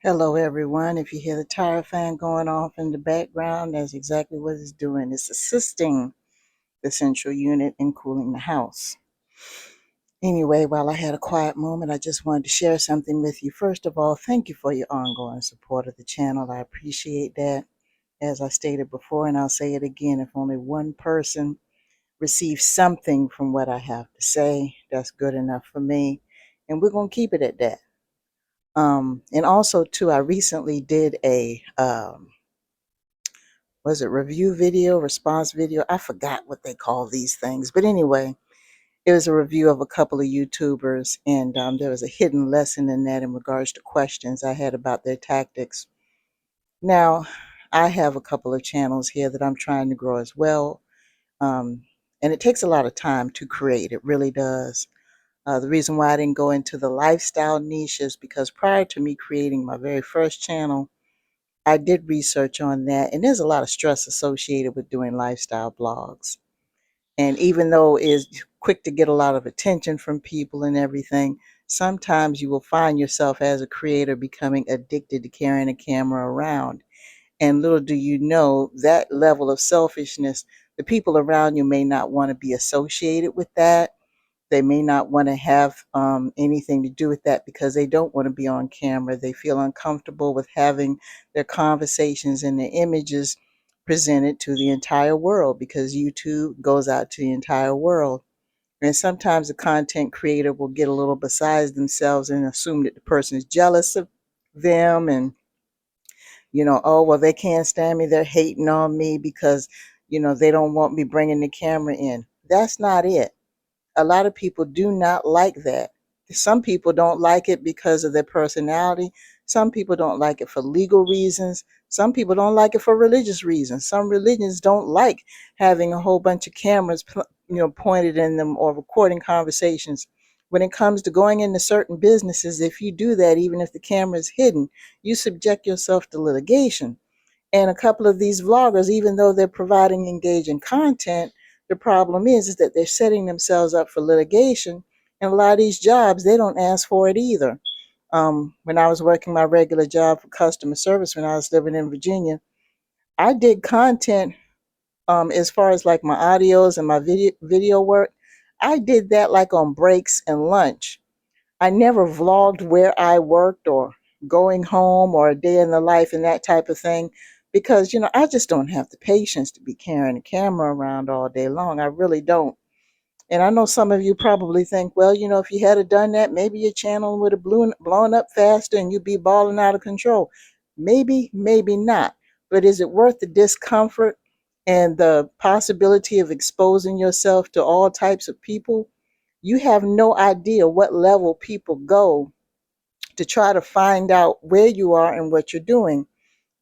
Hello, everyone. If you hear the tire fan going off in the background, that's exactly what it's doing. It's assisting the central unit in cooling the house. Anyway, while I had a quiet moment, I just wanted to share something with you. First of all, thank you for your ongoing support of the channel. I appreciate that. As I stated before, and I'll say it again, if only one person receives something from what I have to say, that's good enough for me. And we're going to keep it at that. And also, too, I recently did a was it review video, response video? I forgot what they call these things. But anyway, it was a review of a couple of YouTubers, and there was a hidden lesson in that in regards to questions I had about their tactics. Now, I have a couple of channels here that I'm trying to grow as well. Um, and it takes a lot of time to create, it really does. The reason why I didn't go into the lifestyle niche is because prior to me creating my very first channel, I did research on that, and there's a lot of stress associated with doing lifestyle blogs. And even though it's quick to get a lot of attention from people and everything, sometimes you will find yourself as a creator becoming addicted to carrying a camera around. And little do you know that level of selfishness, the people around you may not want to be associated with that. They may not want to have anything to do with that because they don't want to be on camera. They feel uncomfortable with having their conversations and their images presented to the entire world because YouTube goes out to the entire world. And sometimes the content creator will get a little beside themselves and assume that the person is jealous of them and, oh, well, they can't stand me. They're hating on me because, they don't want me bringing the camera in. That's not it. A lot of people do not like that. Some people don't like it because of their personality. Some people don't like it for legal reasons. Some people don't like it for religious reasons. Some religions don't like having a whole bunch of cameras, pointed in them or recording conversations. When it comes to going into certain businesses, if you do that, even if the camera is hidden, you subject yourself to litigation. And a couple of these vloggers, even though they're providing engaging content, the problem is that they're setting themselves up for litigation. And a lot of these jobs, they don't ask for it either. When I was working my regular job for customer service when I was living in Virginia, I did content as far as like my audios and my video work. I did that like on breaks and lunch. I never vlogged where I worked or going home or a day in the life and that type of thing because, I just don't have the patience to be carrying a camera around all day long. I really don't. And I know some of you probably think, well, if you had done that, maybe your channel would have blown up faster and you'd be balling out of control. Maybe, maybe not. But is it worth the discomfort and the possibility of exposing yourself to all types of people? You have no idea what level people go to try to find out where you are and what you're doing.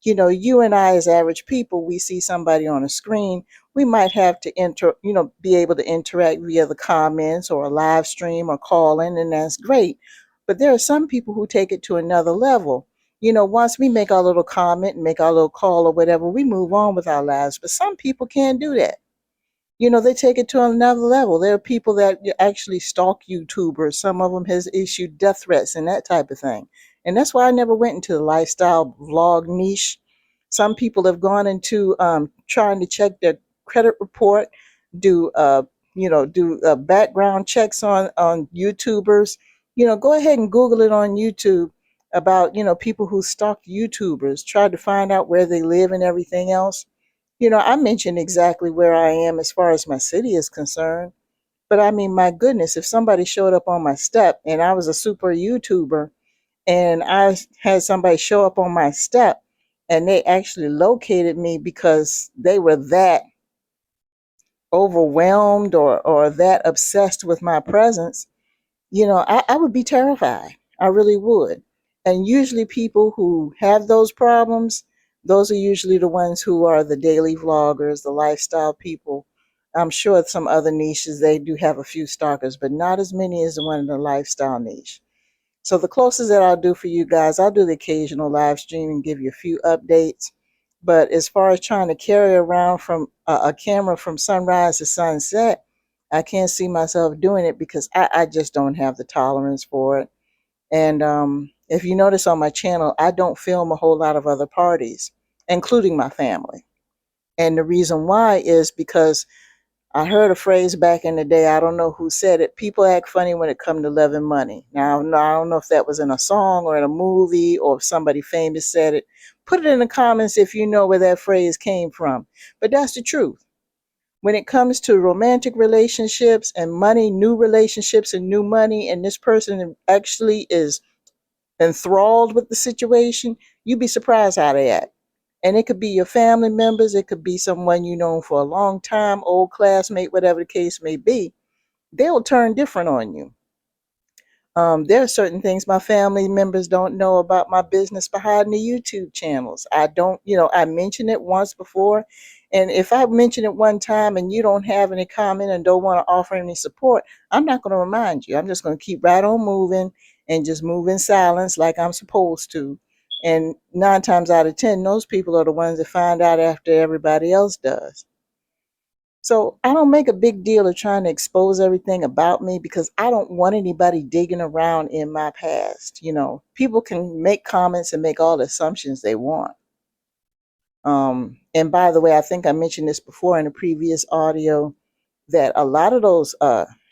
You and I, as average people, we see somebody on a screen, we might have to be able to interact via the comments or a live stream or call in, and that's great. But there are some people who take it to another level. Once we make our little comment and make our little call or whatever, we move on with our lives. But some people can't do that. They take it to another level. There are people that actually stalk YouTubers. Some of them has issued death threats and that type of thing. And that's why I never went into the lifestyle vlog niche. Some people have gone into trying to check their credit report, do background checks on YouTubers. Go ahead and Google it on YouTube about people who stalk YouTubers, try to find out where they live and everything else. I mentioned exactly where I am as far as my city is concerned. But I mean, my goodness, if somebody showed up on my step and I was a super YouTuber and I had somebody show up on my step and they actually located me because they were that overwhelmed or that obsessed with my presence, I would be terrified. I really would. And usually, people who have those problems, those are usually the ones who are the daily vloggers, the lifestyle people. I'm sure some other niches, they do have a few stalkers, but not as many as the one in the lifestyle niche. So, the closest that I'll do for you guys, I'll do the occasional live stream and give you a few updates. But as far as trying to carry around from a camera from sunrise to sunset, I can't see myself doing it because I just don't have the tolerance for it. And If you notice on my channel, I don't film a whole lot of other parties, including my family. And the reason why is because I heard a phrase back in the day, I don't know who said it, people act funny when it comes to loving money. Now, I don't know if that was in a song or in a movie or if somebody famous said it. Put it in the comments if you know where that phrase came from. But that's the truth. When it comes to romantic relationships and money, new relationships and new money, and this person actually is enthralled with the situation, you'd be surprised how they act. And it could be your family members, it could be someone you know for a long time, old classmate, whatever the case may be. They'll turn different on you. There are certain things my family members don't know about my business behind the YouTube channels. I don't, I mentioned it once before. And if I mention it one time and you don't have any comment and don't want to offer any support, I'm not going to remind you. I'm just going to keep right on moving and just move in silence like I'm supposed to. And 9 times out of 10, those people are the ones that find out after everybody else does. So I don't make a big deal of trying to expose everything about me because I don't want anybody digging around in my past. People can make comments and make all the assumptions they want. And by the way, I think I mentioned this before in a previous audio that a lot of those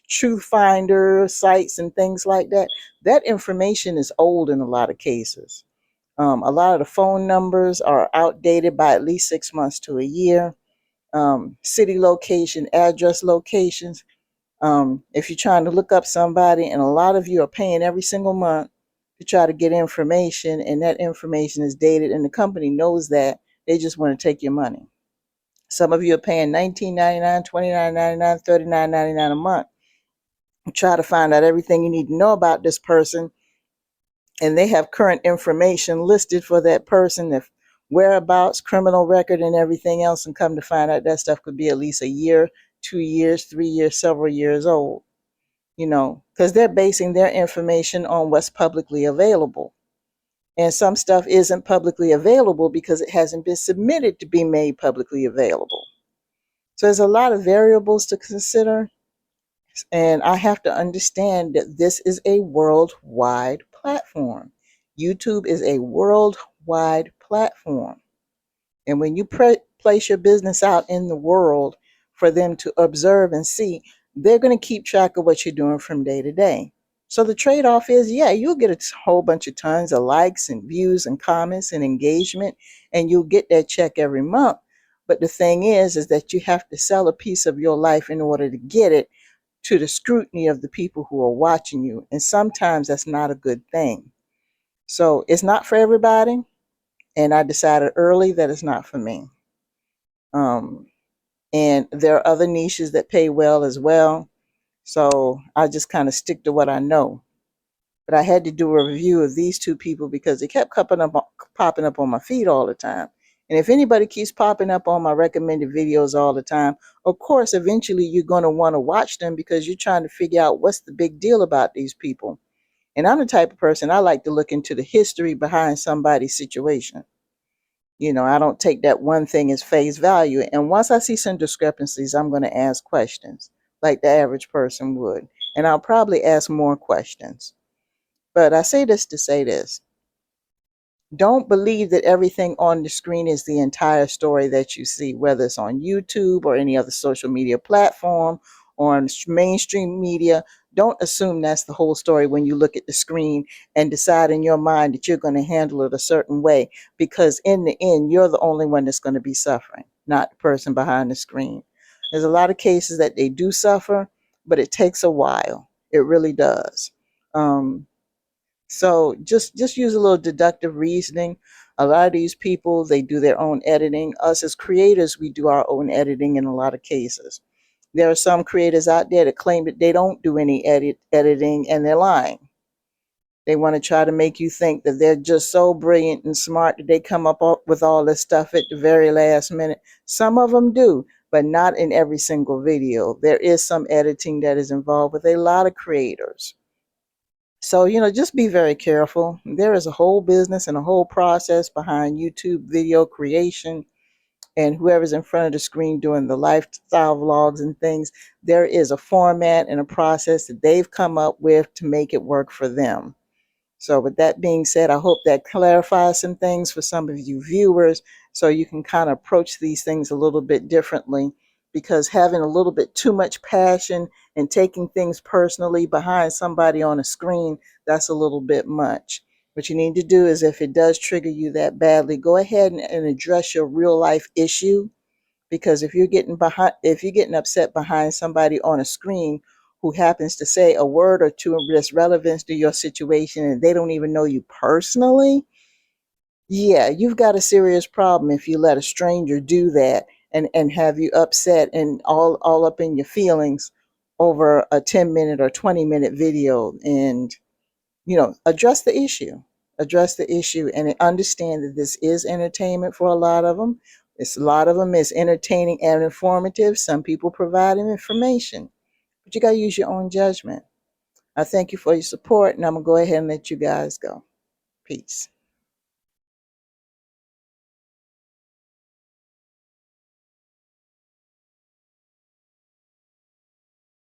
truth finder sites and things like that, that information is old in a lot of cases. A lot of the phone numbers are outdated by at least 6 months to a year. City location, address locations. If you're trying to look up somebody, and a lot of you are paying every single month to try to get information, and that information is dated, and the company knows that, they just want to take your money. Some of you are paying $19.99, $29.99, $39.99 a month. Try to find out everything you need to know about this person, and they have current information listed for that person, their whereabouts, criminal record, and everything else, and come to find out that stuff could be at least a year, 2 years, 3 years, several years old, because they're basing their information on what's publicly available. And some stuff isn't publicly available because it hasn't been submitted to be made publicly available. So there's a lot of variables to consider. And I have to understand that this is a worldwide platform. YouTube is a worldwide platform. And when you place your business out in the world for them to observe and see, they're going to keep track of what you're doing from day to day. So the trade-off is, yeah, you'll get a whole bunch of tons of likes and views and comments and engagement, and you'll get that check every month. But the thing is that you have to sell a piece of your life in order to get it, to the scrutiny of the people who are watching you. And sometimes that's not a good thing. So it's not for everybody. And I decided early that it's not for me. And there are other niches that pay well as well. So I just kind of stick to what I know. But I had to do a review of these two people because they kept popping up on my feed all the time. And if anybody keeps popping up on my recommended videos all the time, of course, eventually you're going to want to watch them because you're trying to figure out what's the big deal about these people. And I'm the type of person, I like to look into the history behind somebody's situation. I don't take that one thing as face value. And once I see some discrepancies, I'm going to ask questions like the average person would. And I'll probably ask more questions. But I say this to say this. Don't believe that everything on the screen is the entire story that you see, whether it's on YouTube or any other social media platform or on mainstream media. Don't assume that's the whole story when you look at the screen and decide in your mind that you're going to handle it a certain way, because in the end, you're the only one that's going to be suffering, not the person behind the screen. There's a lot of cases that they do suffer, but it takes a while. It really does. So just use a little deductive reasoning. A lot of these people, they do their own editing. Us as creators, we do our own editing in a lot of cases. There are some creators out there that claim that they don't do any editing, and they're lying. They want to try to make you think that they're just so brilliant and smart that they come up with all this stuff at the very last minute. Some of them do, but not in every single video. There is some editing that is involved with a lot of creators. So, just be very careful. There is a whole business and a whole process behind YouTube video creation, and whoever's in front of the screen doing the lifestyle vlogs and things, there is a format and a process that they've come up with to make it work for them. So with that being said, I hope that clarifies some things for some of you viewers so you can kind of approach these things a little bit differently, because having a little bit too much passion and taking things personally behind somebody on a screen, that's a little bit much. What you need to do is, if it does trigger you that badly, go ahead and address your real life issue, because if you're getting upset behind somebody on a screen who happens to say a word or two that's relevant to your situation and they don't even know you personally, yeah, you've got a serious problem if you let a stranger do that and have you upset and all up in your feelings over a 10-minute or 20-minute video. And address the issue and understand that this is entertainment for a lot of them. A lot of them is entertaining and informative. Some people provide information, but you got to use your own judgment. I thank you for your support, and I'm going to go ahead and let you guys go. Peace.